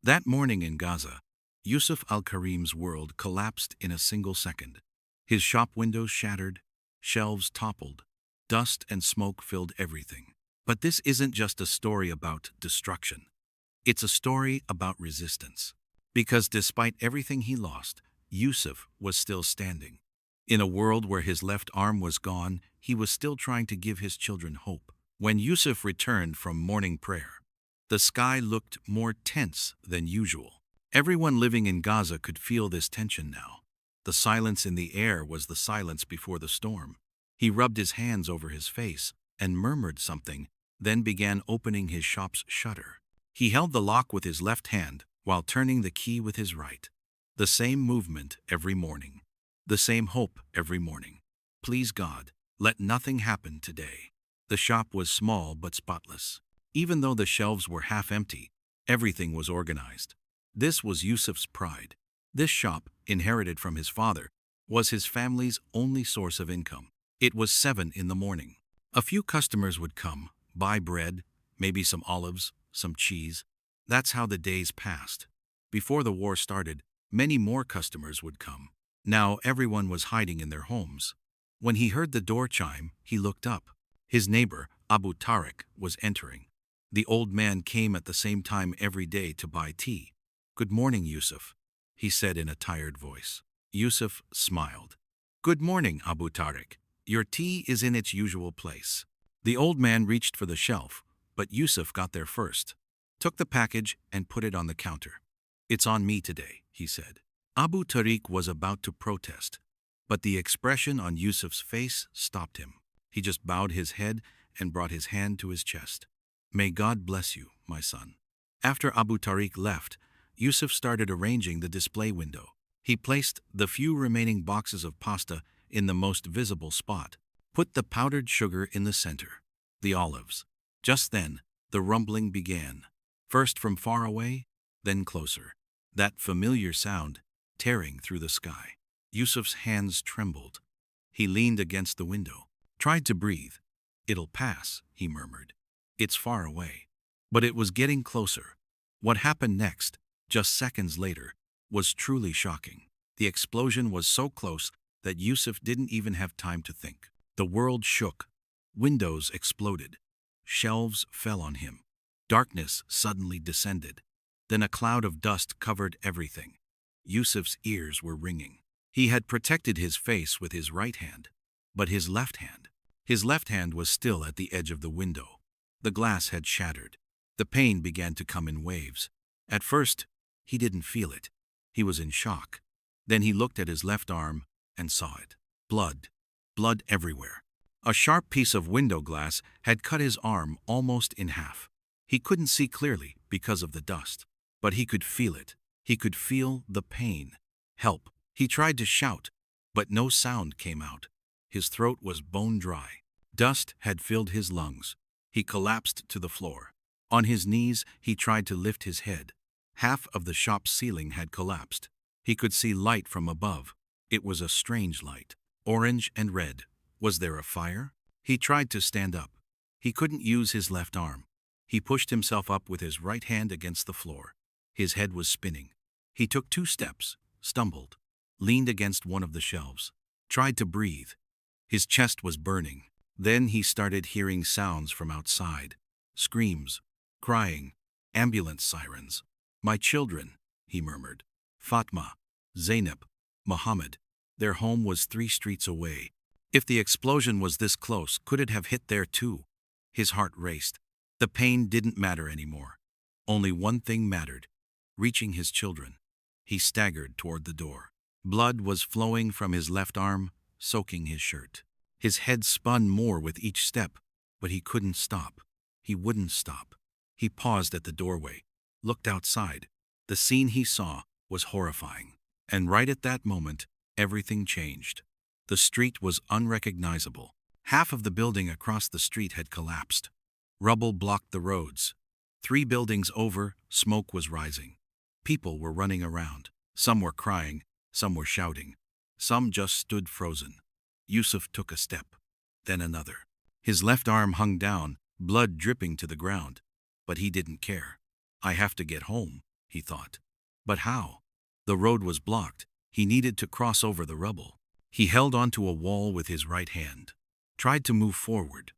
That morning in Gaza, Yusuf Al-Karim's world collapsed in a single second. His shop windows shattered, shelves toppled, dust and smoke filled everything. But this isn't just a story about destruction. It's a story about resistance. Because despite everything he lost, Yusuf was still standing. In a world where his left arm was gone, he was still trying to give his children hope. When Yusuf returned from morning prayer, the sky looked more tense than usual. Everyone living in Gaza could feel this tension now. The silence in the air was the silence before the storm. He rubbed his hands over his face and murmured something, then began opening his shop's shutter. He held the lock with his left hand while turning the key with his right. The same movement every morning. The same hope every morning. Please God, let nothing happen today. The shop was small but spotless. Even though the shelves were half empty, everything was organized. This was Yusuf's pride. This shop, inherited from his father, was his family's only source of income. It was 7 in the morning. A few customers would come, buy bread, maybe some olives, some cheese. That's how the days passed. Before the war started, many more customers would come. Now everyone was hiding in their homes. When he heard the door chime, he looked up. His neighbor, Abu Tariq, was entering. The old man came at the same time every day to buy tea. "Good morning, Yusuf," he said in a tired voice. Yusuf smiled. "Good morning, Abu Tariq. Your tea is in its usual place." The old man reached for the shelf, but Yusuf got there first, took the package and put it on the counter. "It's on me today," he said. Abu Tariq was about to protest, but the expression on Yusuf's face stopped him. He just bowed his head and brought his hand to his chest. "May God bless you, my son." After Abu Tariq left, Yusuf started arranging the display window. He placed the few remaining boxes of pasta in the most visible spot, put the powdered sugar in the center, the olives. Just then, the rumbling began, first from far away, then closer. That familiar sound, tearing through the sky. Yusuf's hands trembled. He leaned against the window, tried to breathe. "It'll pass," he murmured. "It's far away." But it was getting closer. What happened next, just seconds later, was truly shocking. The explosion was so close that Yusuf didn't even have time to think. The world shook. Windows exploded. Shelves fell on him. Darkness suddenly descended. Then a cloud of dust covered everything. Yusuf's ears were ringing. He had protected his face with his right hand, but his left hand was still at the edge of the window. The glass had shattered. The pain began to come in waves. At first, he didn't feel it. He was in shock. Then he looked at his left arm and saw it. Blood. Blood everywhere. A sharp piece of window glass had cut his arm almost in half. He couldn't see clearly because of the dust, but he could feel it. He could feel the pain. "Help." He tried to shout, but no sound came out. His throat was bone dry. Dust had filled his lungs. He collapsed to the floor. On his knees, he tried to lift his head. Half of the shop's ceiling had collapsed. He could see light from above. It was a strange light, orange and red. Was there a fire? He tried to stand up. He couldn't use his left arm. He pushed himself up with his right hand against the floor. His head was spinning. He took 2 steps, stumbled, leaned against one of the shelves, tried to breathe. His chest was burning. Then he started hearing sounds from outside. Screams, crying, ambulance sirens. "My children," he murmured. "Fatma, Zainab, Muhammad." Their home was 3 streets away. If the explosion was this close, could it have hit there too? His heart raced. The pain didn't matter anymore. Only one thing mattered: reaching his children. He staggered toward the door. Blood was flowing from his left arm, soaking his shirt. His head spun more with each step, but he couldn't stop. He wouldn't stop. He paused at the doorway, looked outside. The scene he saw was horrifying. And right at that moment, everything changed. The street was unrecognizable. Half of the building across the street had collapsed. Rubble blocked the roads. 3 buildings over, smoke was rising. People were running around. Some were crying, some were shouting. Some just stood frozen. Yusuf took a step, then another. His left arm hung down, blood dripping to the ground. But he didn't care. "I have to get home," he thought. But how? The road was blocked. He needed to cross over the rubble. He held onto a wall with his right hand. Tried to move forward.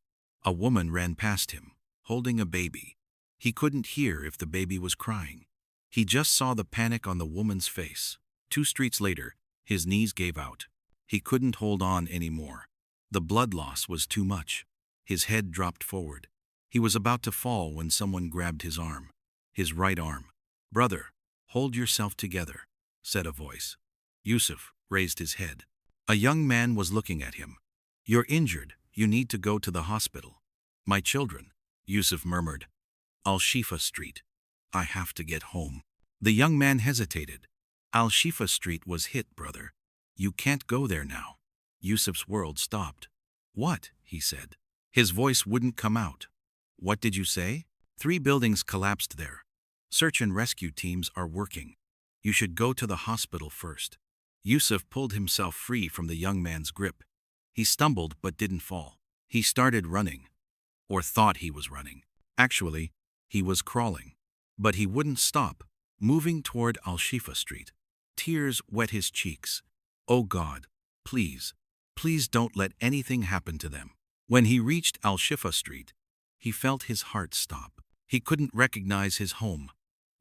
A woman ran past him, holding a baby. He couldn't hear if the baby was crying. He just saw the panic on the woman's face. 2 streets later, his knees gave out. He couldn't hold on anymore. The blood loss was too much. His head dropped forward. He was about to fall when someone grabbed his arm. His right arm. "Brother, hold yourself together," said a voice. Yusuf raised his head. A young man was looking at him. "You're injured. You need to go to the hospital." "My children," Yusuf murmured. "Al-Shifa Street. I have to get home." The young man hesitated. "Al-Shifa Street was hit, brother. You can't go there now." Yusuf's world stopped. "What?" he said. His voice wouldn't come out. "What did you say?" "3 buildings collapsed there. Search and rescue teams are working. You should go to the hospital first." Yusuf pulled himself free from the young man's grip. He stumbled but didn't fall. He started running. Or thought he was running. Actually, he was crawling. But he wouldn't stop, moving toward Al-Shifa Street. Tears wet his cheeks. "Oh God, please, please don't let anything happen to them." When he reached Al-Shifa Street, he felt his heart stop. He couldn't recognize his home,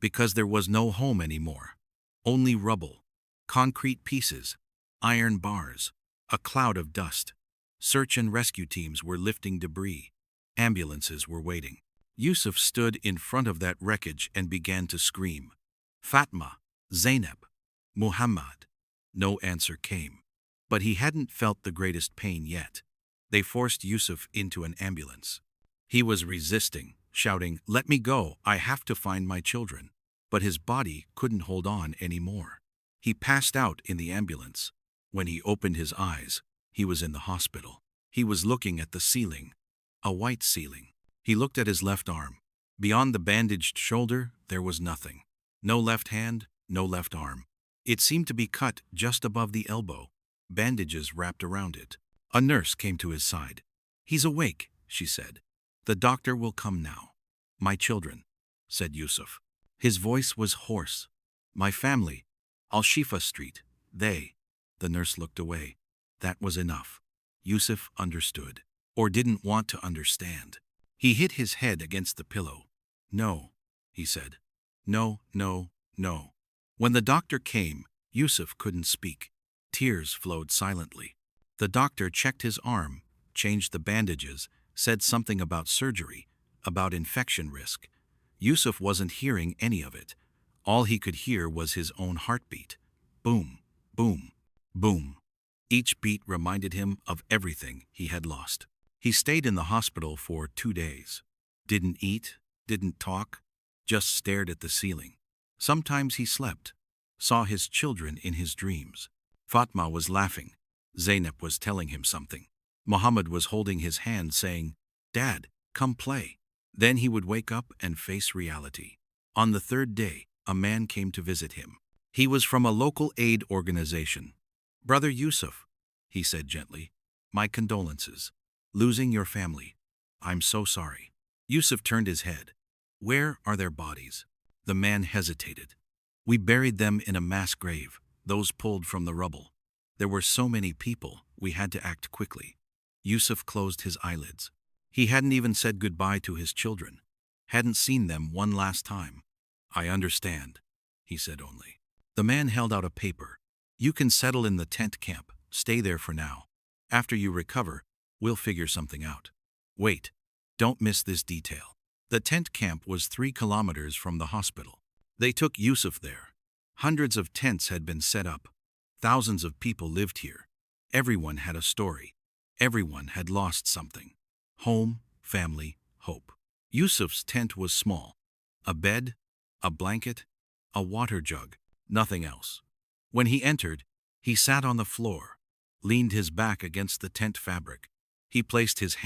because there was no home anymore. Only rubble, concrete pieces, iron bars, a cloud of dust. Search and rescue teams were lifting debris. Ambulances were waiting. Yusuf stood in front of that wreckage and began to scream. "Fatma, Zainab, Muhammad." No answer came. But he hadn't felt the greatest pain yet. They forced Yusuf into an ambulance. He was resisting, shouting, "Let me go, I have to find my children." But his body couldn't hold on anymore. He passed out in the ambulance. When he opened his eyes, he was in the hospital. He was looking at the ceiling. A white ceiling. He looked at his left arm. Beyond the bandaged shoulder, there was nothing. No left hand, no left arm. It seemed to be cut just above the elbow. Bandages wrapped around it. A nurse came to his side. "He's awake," she said. "The doctor will come now." "My children," said Yusuf. His voice was hoarse. "My family, Al-Shifa Street, they." The nurse looked away. That was enough. Yusuf understood. Or didn't want to understand. He hit his head against the pillow. "No," he said. "No, no, no." When the doctor came, Yusuf couldn't speak. Tears flowed silently. The doctor checked his arm, changed the bandages, said something about surgery, about infection risk. Yusuf wasn't hearing any of it. All he could hear was his own heartbeat. Boom, boom, boom. Each beat reminded him of everything he had lost. He stayed in the hospital for 2 days. Didn't eat, didn't talk, just stared at the ceiling. Sometimes he slept, saw his children in his dreams. Fatma was laughing. Zainab was telling him something. Muhammad was holding his hand saying, "Dad, come play." Then he would wake up and face reality. On the 3rd day, a man came to visit him. He was from a local aid organization. "Brother Yusuf," he said gently, "my condolences. Losing your family. I'm so sorry." Yusuf turned his head. "Where are their bodies?" The man hesitated. "We buried them in a mass grave, those pulled from the rubble. There were so many people, we had to act quickly." Yusuf closed his eyelids. He hadn't even said goodbye to his children. Hadn't seen them one last time. "I understand," he said only. The man held out a paper. "You can settle in the tent camp, stay there for now. After you recover, we'll figure something out. Wait, don't miss this detail." The tent camp was 3 kilometers from the hospital. They took Yusuf there. Hundreds of tents had been set up. Thousands of people lived here. Everyone had a story. Everyone had lost something. Home, family, hope. Yusuf's tent was small. A bed, a blanket, a water jug, nothing else. When he entered, he sat on the floor, leaned his back against the tent fabric. He placed his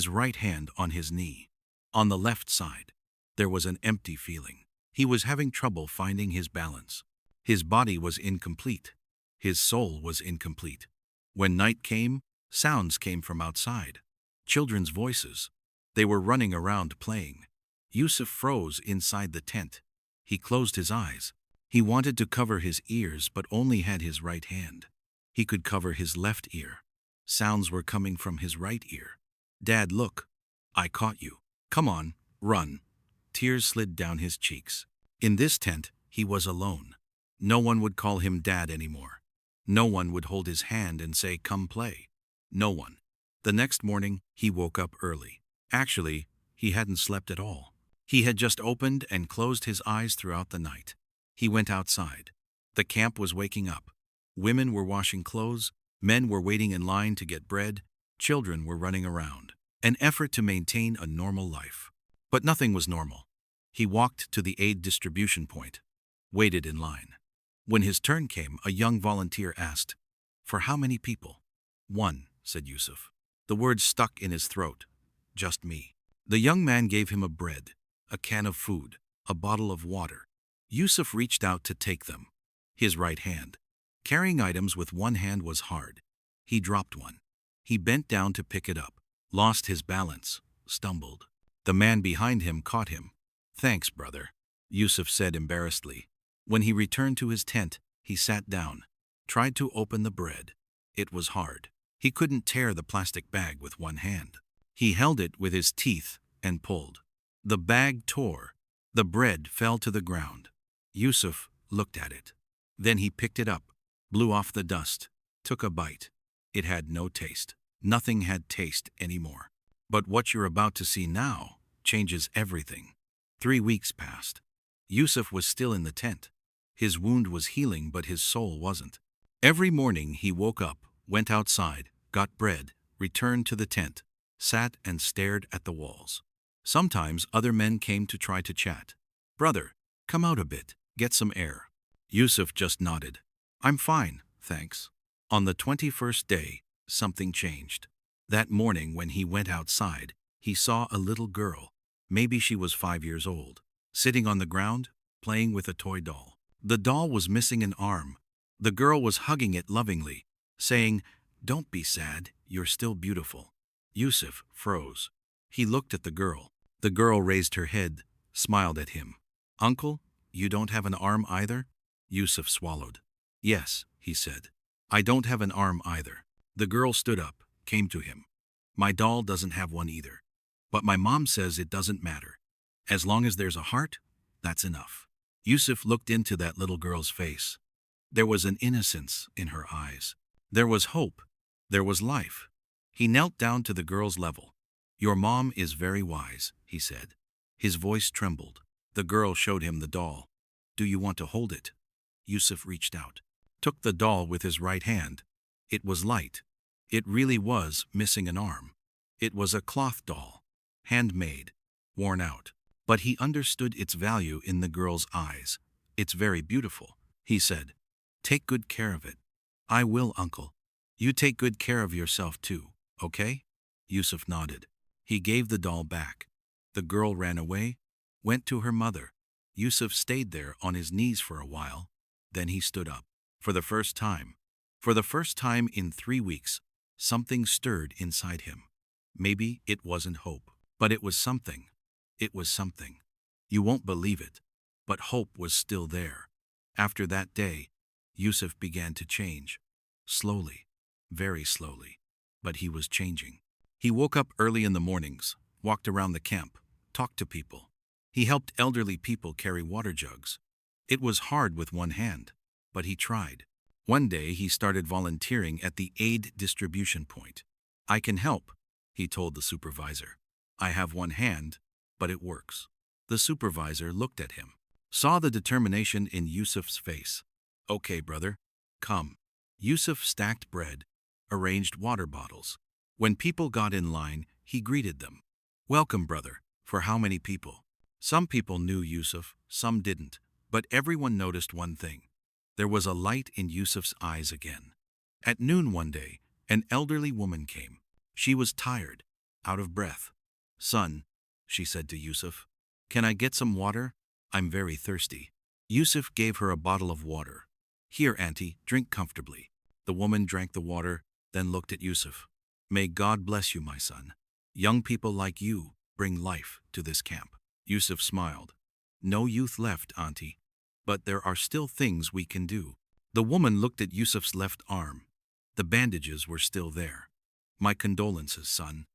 right hand on his knee. On the left side, there was an empty feeling. He was having trouble finding his balance. His body was incomplete. His soul was incomplete. When night came, sounds came from outside. Children's voices. They were running around playing. Yusuf froze inside the tent. He closed his eyes. He wanted to cover his ears but only had his right hand. He could cover his left ear. Sounds were coming from his right ear. "Dad, look. I caught you. Come on, run." Tears slid down his cheeks. In this tent, he was alone. No one would call him Dad anymore. No one would hold his hand and say, "Come play." No one. The next morning, he woke up early. Actually, he hadn't slept at all. He had just opened and closed his eyes throughout the night. He went outside. The camp was waking up. Women were washing clothes, men were waiting in line to get bread, children were running around. An effort to maintain a normal life. But nothing was normal. He walked to the aid distribution point, waited in line. When his turn came, a young volunteer asked, "For how many people?" "One," said Yusuf. The words stuck in his throat. "Just me." The young man gave him a bread, a can of food, a bottle of water. Yusuf reached out to take them. His right hand. Carrying items with one hand was hard. He dropped one. He bent down to pick it up, lost his balance, stumbled. The man behind him caught him. "Thanks, brother," Yusuf said embarrassedly. When he returned to his tent, he sat down, tried to open the bread. It was hard. He couldn't tear the plastic bag with one hand. He held it with his teeth and pulled. The bag tore. The bread fell to the ground. Yusuf looked at it. Then he picked it up, blew off the dust, took a bite. It had no taste. Nothing had taste anymore. But what you're about to see now changes everything. 3 weeks passed. Yusuf was still in the tent. His wound was healing, but his soul wasn't. Every morning he woke up, went outside, got bread, returned to the tent, sat and stared at the walls. Sometimes other men came to try to chat. "Brother, come out a bit, get some air." Yusuf just nodded. "I'm fine, thanks." On the 21st day, something changed. That morning when he went outside, he saw a little girl, maybe she was 5 years old, sitting on the ground, playing with a toy doll. The doll was missing an arm. The girl was hugging it lovingly, saying, "Don't be sad, you're still beautiful." Yusuf froze. He looked at the girl. The girl raised her head, smiled at him. "Uncle, you don't have an arm either?" Yusuf swallowed. "Yes," he said. "I don't have an arm either." The girl stood up, came to him. "My doll doesn't have one either. But my mom says it doesn't matter. As long as there's a heart, that's enough." Yusuf looked into that little girl's face. There was an innocence in her eyes. There was hope. There was life. He knelt down to the girl's level. "Your mom is very wise," he said. His voice trembled. The girl showed him the doll. "Do you want to hold it?" Yusuf reached out, took the doll with his right hand. It was light. It really was missing an arm. It was a cloth doll, handmade, worn out. But he understood its value in the girl's eyes. "It's very beautiful," he said. "Take good care of it." "I will, uncle." "You take good care of yourself too, okay?" Yusuf nodded. He gave the doll back. The girl ran away, went to her mother. Yusuf stayed there on his knees for a while. Then he stood up. For the first time in 3 weeks, something stirred inside him. Maybe it wasn't hope, but it was something. It was something. You won't believe it, but hope was still there. After that day, Yusuf began to change. Slowly, very slowly, but he was changing. He woke up early in the mornings, walked around the camp, talked to people. He helped elderly people carry water jugs. It was hard with one hand, but he tried. One day he started volunteering at the aid distribution point. "I can help," he told the supervisor. "I have one hand, but it works." The supervisor looked at him, saw the determination in Yusuf's face. "Okay, brother, come." Yusuf stacked bread, arranged water bottles. When people got in line, he greeted them. "Welcome, brother." For how many people? Some people knew Yusuf, some didn't, but everyone noticed one thing. There was a light in Yusuf's eyes again. At noon one day, an elderly woman came. She was tired, out of breath. "Son," she said to Yusuf, "can I get some water? I'm very thirsty." Yusuf gave her a bottle of water. "Here, auntie, drink comfortably." The woman drank the water, then looked at Yusuf. "May God bless you, my son. Young people like you bring life to this camp." Yusuf smiled. No youth left, Auntie. But there are still things we can do. The woman looked at Yusuf's left arm. The bandages were still there. My condolences, son.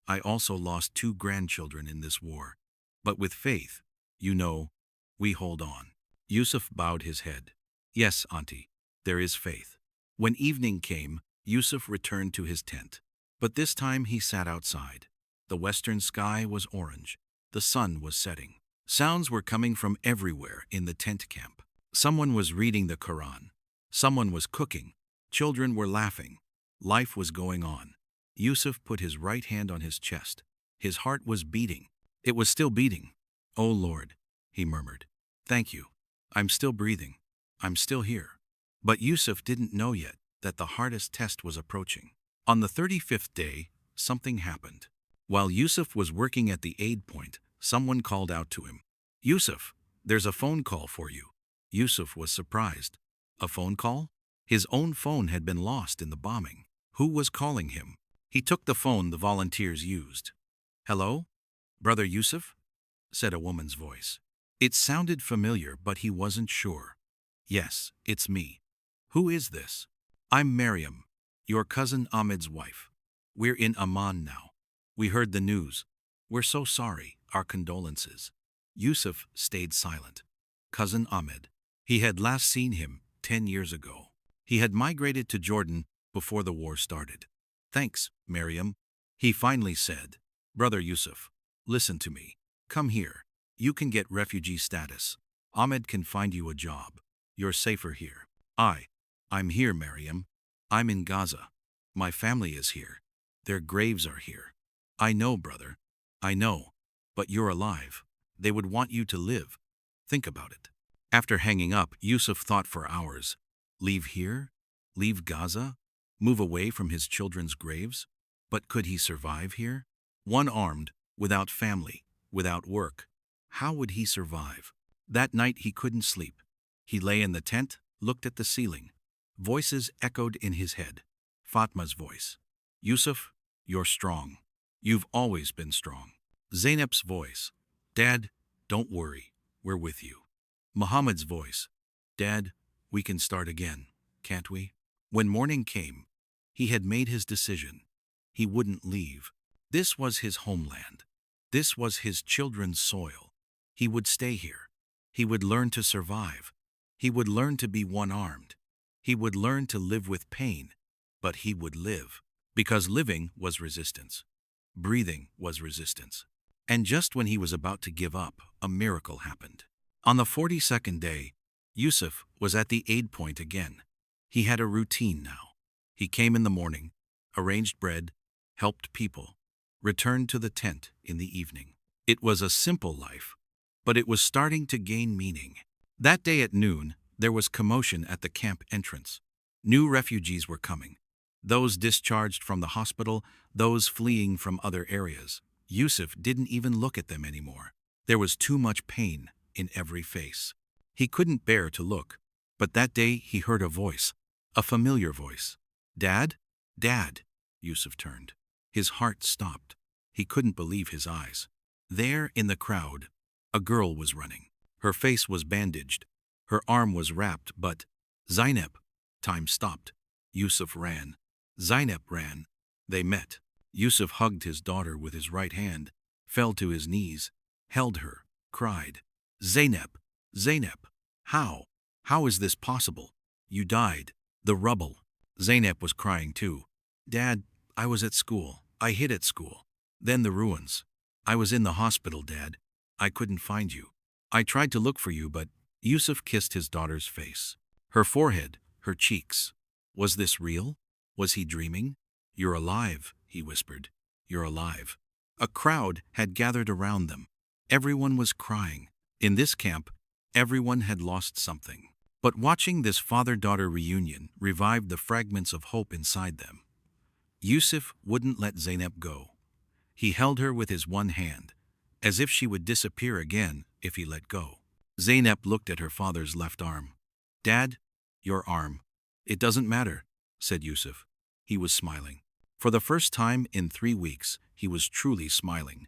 I also lost 2 grandchildren in this war. But with faith, you know, we hold on. Yusuf bowed his head. Yes, Auntie, there is faith. When evening came, Yusuf returned to his tent. But this time he sat outside. The western sky was orange. The sun was setting. Sounds were coming from everywhere in the tent camp. Someone was reading the Quran. Someone was cooking. Children were laughing. Life was going on. Yusuf put his right hand on his chest. His heart was beating. It was still beating. Oh Lord, he murmured. Thank you. I'm still breathing. I'm still here. But Yusuf didn't know yet that the hardest test was approaching. On the 35th day, something happened. While Yusuf was working at the aid point, someone called out to him. Yusuf, there's a phone call for you. Yusuf was surprised. A phone call? His own phone had been lost in the bombing. Who was calling him? He took the phone the volunteers used. Hello? Brother Yusuf? Said a woman's voice. It sounded familiar, but he wasn't sure. Yes, it's me. Who is this? I'm Maryam, your cousin Ahmed's wife. We're in Amman now. We heard the news. We're so sorry, our condolences. Yusuf stayed silent. Cousin Ahmed. He had last seen him 10 years ago. He had migrated to Jordan before the war started. Thanks, Maryam. He finally said, Brother Yusuf, listen to me. Come here. You can get refugee status. Ahmed can find you a job. You're safer here. I'm here, Maryam. I'm in Gaza. My family is here. Their graves are here. I know, brother. I know. But you're alive. They would want you to live. Think about it. After hanging up, Yusuf thought for hours. Leave here? Leave Gaza? Move away from his children's graves? But could he survive here? One-armed, without family, without work. How would he survive? That night he couldn't sleep. He lay in the tent, looked at the ceiling. Voices echoed in his head. Fatma's voice. Yusuf, you're strong. You've always been strong. Zainab's voice. Dad, don't worry. We're with you. Muhammad's voice. Dad, we can start again, can't we? When morning came, he had made his decision. He wouldn't leave. This was his homeland. This was his children's soil. He would stay here. He would learn to survive. He would learn to be one-armed. He would learn to live with pain, but he would live. Because living was resistance. Breathing was resistance. And just when he was about to give up, a miracle happened. On the 42nd day, Yusuf was at the aid point again. He had a routine now. He came in the morning, arranged bread, helped people, returned to the tent in the evening. It was a simple life, but it was starting to gain meaning. That day at noon, there was commotion at the camp entrance. New refugees were coming. Those discharged from the hospital, those fleeing from other areas. Yusuf didn't even look at them anymore. There was too much pain in every face. He couldn't bear to look, but that day he heard a voice, a familiar voice. Dad? Dad! Yusuf turned. His heart stopped. He couldn't believe his eyes. There in the crowd, a girl was running. Her face was bandaged. Her arm was wrapped, but Zainab. Time stopped. Yusuf ran. Zainab ran. They met. Yusuf hugged his daughter with his right hand, fell to his knees, held her, cried, Zainab, Zainab, how? How is this possible? You died. The rubble. Zainab was crying too. Dad, I was at school. I hid at school. Then the ruins. I was in the hospital, Dad. I couldn't find you. I tried to look for you, but Yusuf kissed his daughter's face. Her forehead, her cheeks. Was this real? Was he dreaming? You're alive, he whispered. You're alive. A crowd had gathered around them. Everyone was crying. In this camp, everyone had lost something. But watching this father-daughter reunion revived the fragments of hope inside them. Yusuf wouldn't let Zainab go. He held her with his one hand, as if she would disappear again if he let go. Zainab looked at her father's left arm. Dad, your arm. It doesn't matter, said Yusuf. He was smiling. For the first time in 3 weeks, he was truly smiling.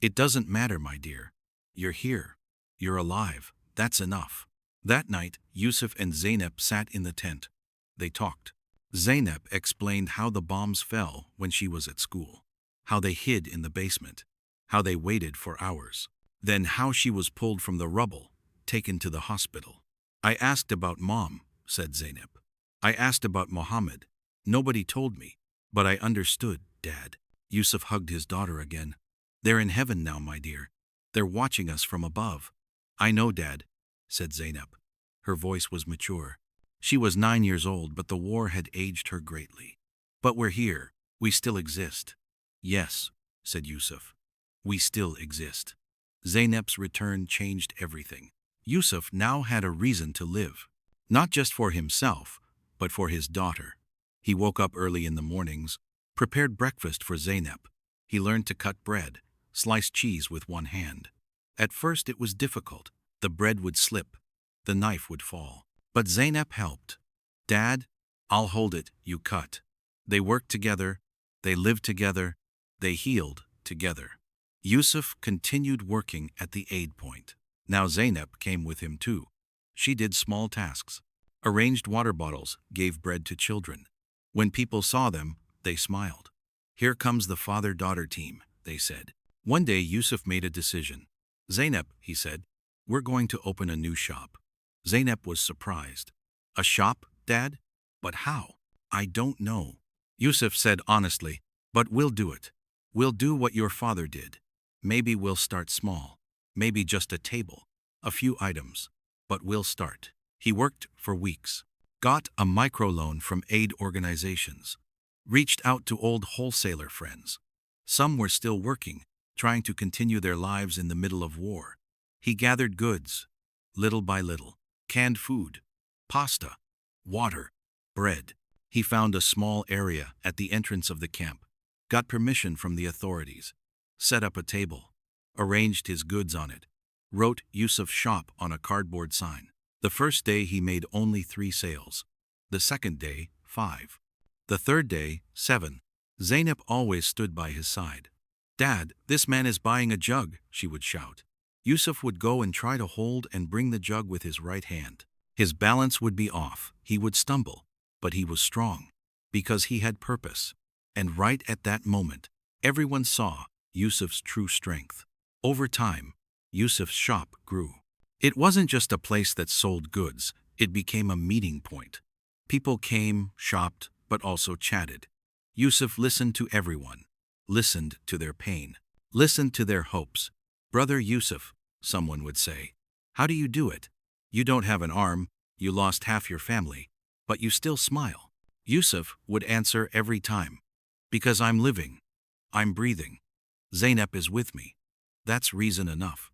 It doesn't matter, my dear. You're here. You're alive. That's enough. That night, Yusuf and Zainab sat in the tent. They talked. Zainab explained how the bombs fell when she was at school, how they hid in the basement, how they waited for hours, then how she was pulled from the rubble, taken to the hospital. I asked about Mom, said Zainab. I asked about Mohammed. Nobody told me, but I understood, Dad. Yusuf hugged his daughter again. They're in heaven now, my dear. They're watching us from above. I know, Dad, said Zainab. Her voice was mature. She was 9 years old, but the war had aged her greatly. But we're here. We still exist. Yes, said Yusuf. We still exist. Zainab's return changed everything. Yusuf now had a reason to live. Not just for himself, but for his daughter. He woke up early in the mornings, prepared breakfast for Zainab. He learned to cut bread, slice cheese with one hand. At first it was difficult. The bread would slip. The knife would fall. But Zainab helped. Dad, I'll hold it, you cut. They worked together. They lived together. They healed together. Yusuf continued working at the aid point. Now Zainab came with him too. She did small tasks, arranged water bottles, gave bread to children. When people saw them, they smiled. Here comes the father-daughter team, they said. One day Yusuf made a decision. Zainab, he said, we're going to open a new shop. Zainab was surprised. A shop, Dad? But how? I don't know. Yusuf said honestly, but we'll do it. We'll do what your father did. Maybe we'll start small. Maybe just a table, a few items. But we'll start. He worked for weeks, got a microloan from aid organizations, reached out to old wholesaler friends. Some were still working, trying to continue their lives in the middle of war. He gathered goods, little by little, canned food, pasta, water, bread. He found a small area at the entrance of the camp, got permission from the authorities, set up a table, arranged his goods on it, wrote Yusuf's shop on a cardboard sign. The first day he made only 3 sales. The second day, 5. The third day, 7. Zainab always stood by his side. Dad, this man is buying a jug, she would shout. Yusuf would go and try to hold and bring the jug with his right hand. His balance would be off, he would stumble, but he was strong, because he had purpose. And right at that moment, everyone saw Yusuf's true strength. Over time, Yusuf's shop grew. It wasn't just a place that sold goods, it became a meeting point. People came, shopped, but also chatted. Yusuf listened to everyone, listened to their pain, listened to their hopes. Brother Yusuf, someone would say, how do you do it? You don't have an arm, you lost half your family, but you still smile. Yusuf would answer every time, because I'm living, I'm breathing. Zainab is with me. That's reason enough.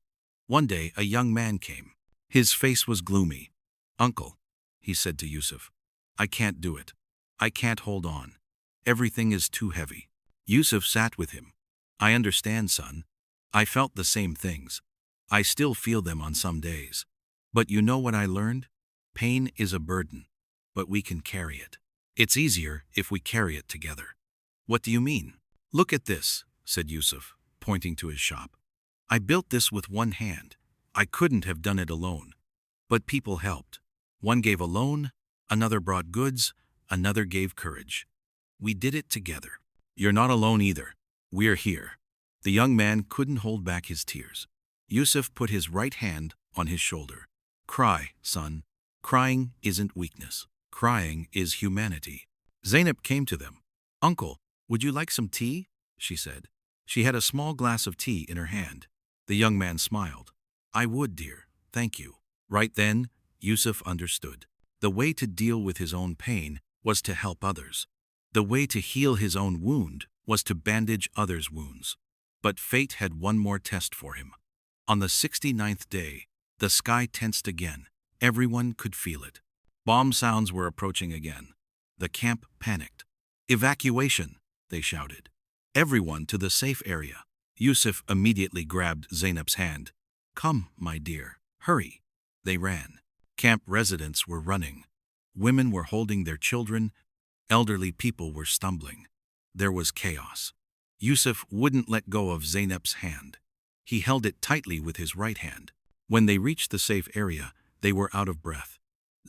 One day a young man came. His face was gloomy. Uncle, he said to Yusuf, I can't do it. I can't hold on. Everything is too heavy. Yusuf sat with him. I understand, son. I felt the same things. I still feel them on some days. But you know what I learned? Pain is a burden, but we can carry it. It's easier if we carry it together. What do you mean? Look at this, said Yusuf, pointing to his shop. I built this with one hand. I couldn't have done it alone. But people helped. One gave a loan, another brought goods, another gave courage. We did it together. You're not alone either. We're here. The young man couldn't hold back his tears. Yusuf put his right hand on his shoulder. Cry, son. Crying isn't weakness. Crying is humanity. Zainab came to them. Uncle, would you like some tea? She said. She had a small glass of tea in her hand. The young man smiled. I would, dear. Thank you. Right then, Yusuf understood. The way to deal with his own pain was to help others. The way to heal his own wound was to bandage others' wounds. But fate had one more test for him. On the 69th day, the sky tensed again. Everyone could feel it. Bomb sounds were approaching again. The camp panicked. Evacuation, they shouted. Everyone to the safe area. Yusuf immediately grabbed Zainab's hand. Come, my dear, hurry. They ran. Camp residents were running. Women were holding their children. Elderly people were stumbling. There was chaos. Yusuf wouldn't let go of Zainab's hand. He held it tightly with his right hand. When they reached the safe area, they were out of breath.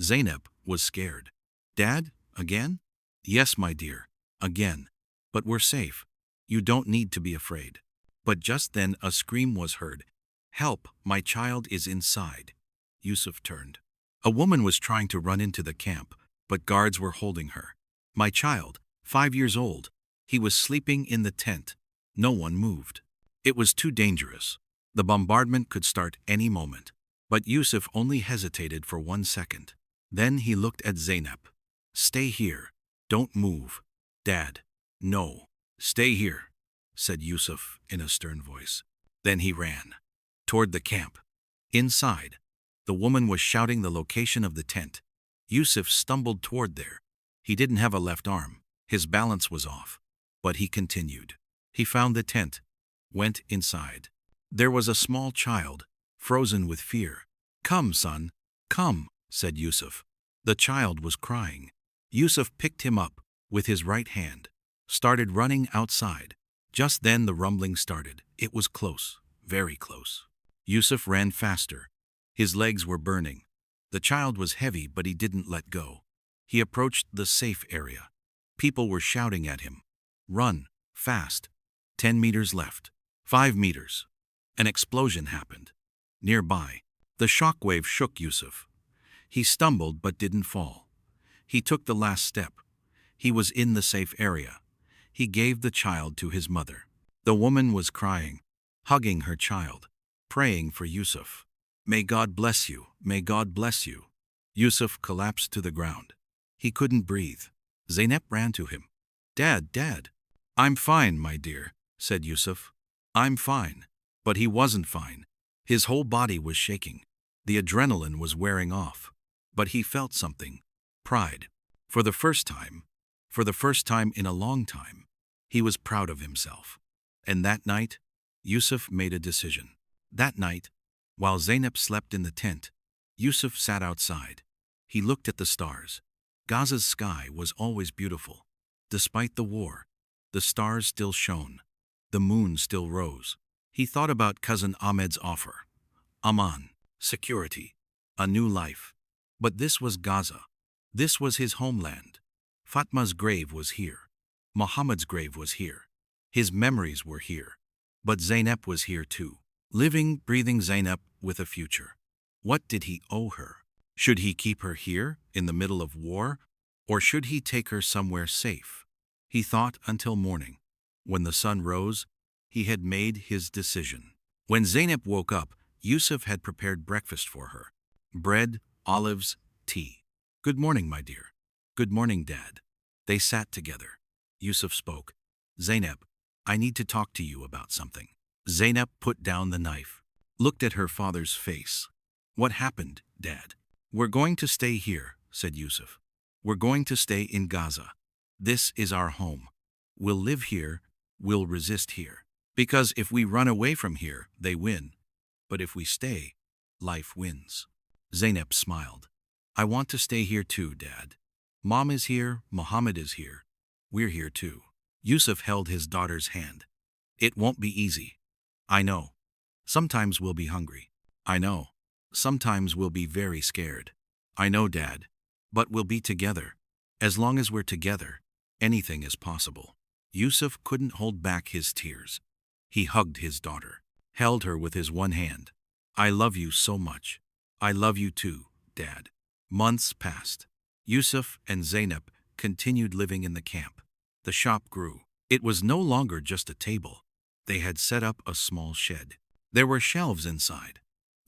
Zainab was scared. "Dad, again?" "Yes, my dear, again. But we're safe. You don't need to be afraid." But just then a scream was heard. "Help, my child is inside." Yusuf turned. A woman was trying to run into the camp, but guards were holding her. "My child, 5 years old. He was sleeping in the tent." No one moved. It was too dangerous. The bombardment could start any moment. But Yusuf only hesitated for 1 second. Then he looked at Zainab. "Stay here. Don't move." "Dad." "No. Stay here," said Yusuf in a stern voice. Then he ran toward the camp. Inside, the woman was shouting the location of the tent. Yusuf stumbled toward there. He didn't have a left arm. His balance was off. But he continued. He found the tent, went inside. There was a small child, frozen with fear. "Come, son, come," said Yusuf. The child was crying. Yusuf picked him up with his right hand, started running outside. Just then the rumbling started. It was close, very close. Yusuf ran faster. His legs were burning. The child was heavy, but he didn't let go. He approached the safe area. People were shouting at him. "Run, fast. 10 meters left. 5 meters. An explosion happened. Nearby, the shockwave shook Yusuf. He stumbled but didn't fall. He took the last step. He was in the safe area. He gave the child to his mother. The woman was crying, hugging her child, praying for Yusuf. "May God bless you, may God bless you." Yusuf collapsed to the ground. He couldn't breathe. Zainab ran to him. "Dad, Dad." "I'm fine, my dear," said Yusuf. "I'm fine." But he wasn't fine. His whole body was shaking. The adrenaline was wearing off. But he felt something. Pride. For the first time in a long time, he was proud of himself. And that night, Yusuf made a decision. That night, while Zainab slept in the tent, Yusuf sat outside. He looked at the stars. Gaza's sky was always beautiful. Despite the war, the stars still shone. The moon still rose. He thought about cousin Ahmed's offer. Aman, security, a new life. But this was Gaza. This was his homeland. Fatma's grave was here. Muhammad's grave was here. His memories were here. But Zainab was here too. Living, breathing Zainab with a future. What did he owe her? Should he keep her here, in the middle of war? Or should he take her somewhere safe? He thought until morning. When the sun rose, he had made his decision. When Zainab woke up, Yusuf had prepared breakfast for her. Bread, olives, tea. "Good morning, my dear." "Good morning, Dad." They sat together. Yusuf spoke. "Zainab, I need to talk to you about something." Zainab put down the knife, looked at her father's face. "What happened, Dad?" "We're going to stay here," said Yusuf. "We're going to stay in Gaza. This is our home. We'll live here, we'll resist here. Because if we run away from here, they win. But if we stay, life wins." Zainab smiled. "I want to stay here too, Dad. Mom is here, Muhammad is here. We're here too." Yusuf held his daughter's hand. "It won't be easy. I know. Sometimes we'll be hungry. I know. Sometimes we'll be very scared. I know, Dad. But we'll be together. As long as we're together, anything is possible." Yusuf couldn't hold back his tears. He hugged his daughter, held her with his one hand. "I love you so much. I love you too, Dad." Months passed. Yusuf and Zainab continued living in the camp. The shop grew. It was no longer just a table. They had set up a small shed. There were shelves inside.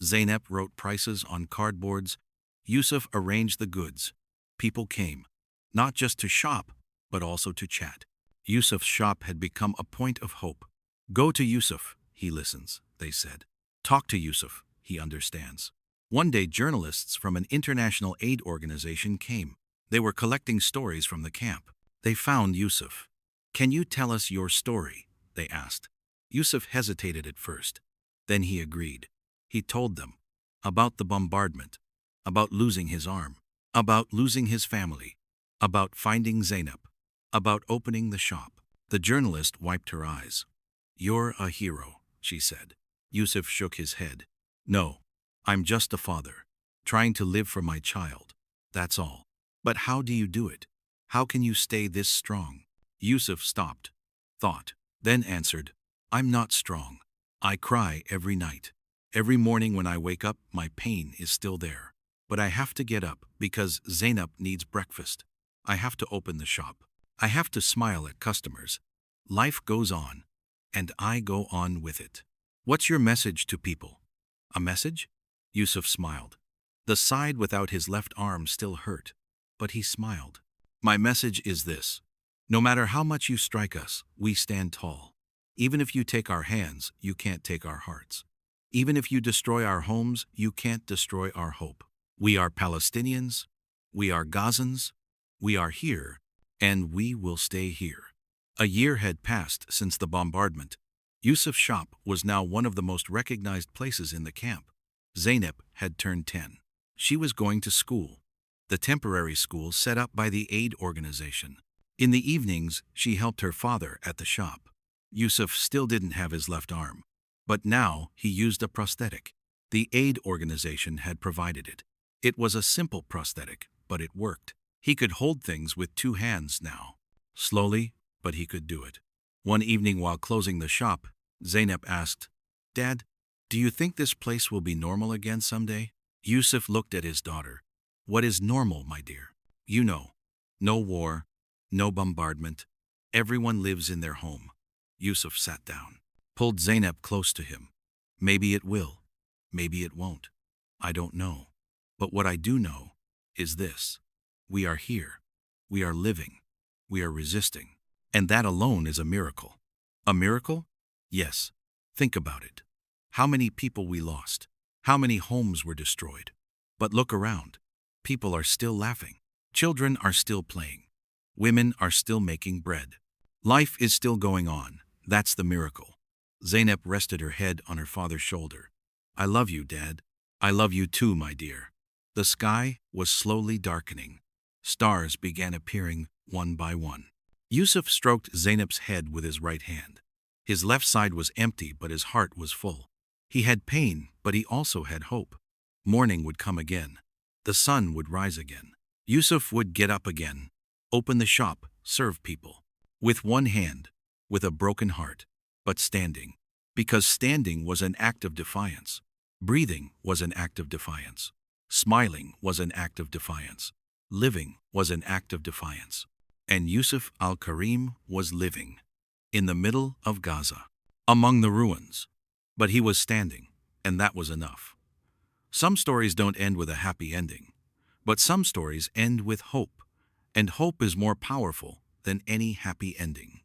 Zainab wrote prices on cardboards. Yusuf arranged the goods. People came, not just to shop, but also to chat. Yusuf's shop had become a point of hope. "Go to Yusuf, he listens," they said. "Talk to Yusuf, he understands." One day, journalists from an international aid organization came. They were collecting stories from the camp. They found Yusuf. "Can you tell us your story?" they asked. Yusuf hesitated at first. Then he agreed. He told them about the bombardment, about losing his arm, about losing his family, about finding Zainab, about opening the shop. The journalist wiped her eyes. "You're a hero," she said. Yusuf shook his head. "No, I'm just a father, trying to live for my child. That's all. But how do you do it? How can you stay this strong? Yusuf stopped, thought, then answered, I'm not strong. I cry every night. Every morning when I wake up, my pain is still there. But I have to get up because Zainab needs breakfast. I have to open the shop. I have to smile at customers. Life goes on, and I go on with it. What's your message to people? A message? Yusuf smiled. The side without his left arm still hurt, but he smiled. My message is this. No matter how much you strike us, we stand tall. Even if you take our hands, you can't take our hearts. Even if you destroy our homes, you can't destroy our hope. We are Palestinians, we are Gazans, we are here, and we will stay here. A year had passed since the bombardment. Yusuf's shop was now one of the most recognized places in the camp. Zainab had turned 10. She was going to school, the temporary school set up by the aid organization. In the evenings, she helped her father at the shop. Yusuf still didn't have his left arm, but now he used a prosthetic. The aid organization had provided it. It was a simple prosthetic, but it worked. He could hold things with 2 hands now. Slowly, but he could do it. One evening while closing the shop, Zainab asked, Dad, do you think this place will be normal again someday? Yusuf looked at his daughter. What is normal, my dear? You know, no war, no bombardment. Everyone lives in their home. Yusuf sat down, pulled Zainab close to him. Maybe it will. Maybe it won't. I don't know. But what I do know is this. We are here. We are living. We are resisting. And that alone is a miracle. A miracle? Yes. Think about it. How many people we lost. How many homes were destroyed. But look around. People are still laughing. Children are still playing. Women are still making bread. Life is still going on. That's the miracle. Zainab rested her head on her father's shoulder. I love you, Dad. I love you too, my dear. The sky was slowly darkening. Stars began appearing one by one. Yusuf stroked Zainab's head with his right hand. His left side was empty, but his heart was full. He had pain, but he also had hope. Morning would come again. The sun would rise again. Yusuf would get up again, open the shop, serve people. With one hand, with a broken heart, but standing. Because standing was an act of defiance. Breathing was an act of defiance. Smiling was an act of defiance. Living was an act of defiance. And Yusuf Al-Karim was living. In the middle of Gaza. Among the ruins. But he was standing, and that was enough. Some stories don't end with a happy ending. But some stories end with hope. And hope is more powerful than any happy ending.